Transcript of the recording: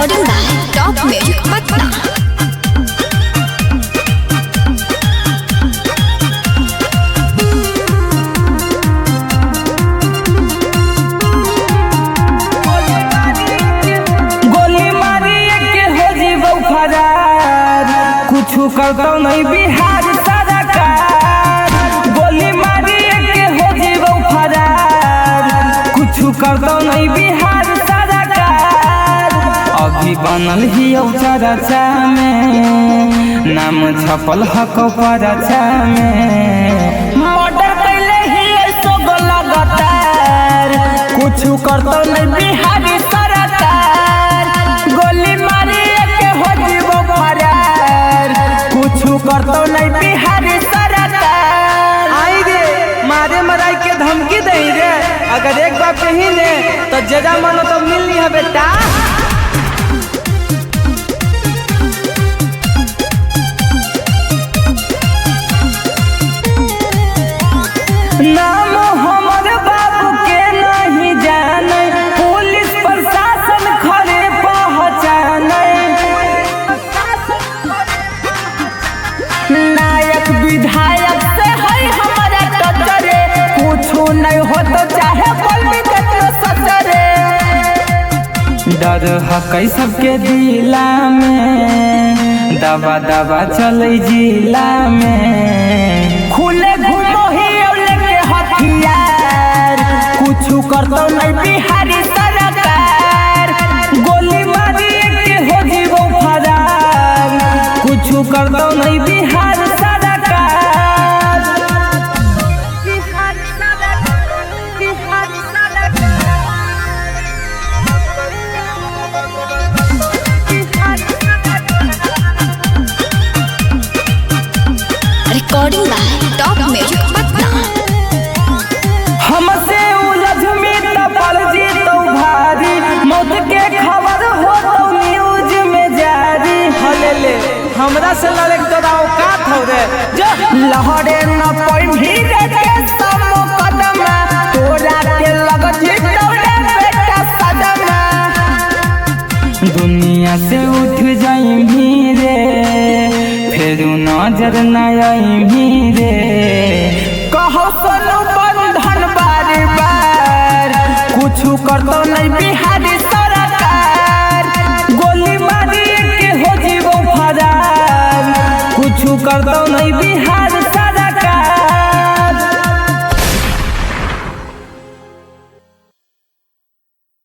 Recording by Top Music Patna। कुछु करतो नहीं बिहार सरकार, गोली मारी के हो जीवो फरार। कुछु करतो नहीं बिहार सरकार, अभी बनल ही चर्चा में, नाम छपल हक परचा में। मर्डर कैले ही ऐसो लगातार, कुछु करतो नहीं बिहार सरकार, गोली मारी के हो जीवो फरार। कुछु करतो नहीं बिहार सरकार। आई रे मारे मराई के धमकी दे रे, अगर एक बार कही ने तो जजा मानो तो मिलनी है बेटा। नाम हमर बाबू के नहीं जाने, पुलिस प्रशासन खड़े पहचाने। नायक विधायक से है हमारा टचरे, कुछ नहीं हो तो चाहे बोल भी कितना सचरे। डर हकै सबके दिला में, दबा दबा चले जिला में। खुले घूमो ही लेके हथियार, कुछ करतो नहीं बिहारी सरकार, गोली मारी के हो जीवो फरार। कुछ करतो नहीं बिहार सरकार। Recording by Top Music Patna। हमसे उलझ में तपल जी तो भारी, मौत के खबर हो तो न्यूज में जारी। हले ले हमरा से लड़े तो औकात हो रे, जो लहरे न कोई भीड़ के सब मुकदमा, तोरा के लग जितौरे बेटा सदमा। दुनिया से उठ जाई भीरे, फिर नजर न आई भीरे। कहो सोनू बंधन बार बार, कुछ करतो नहीं बिहारी सरकार, गोली मारी के हो जीवो फरार। कुछ करतो नहीं बिहार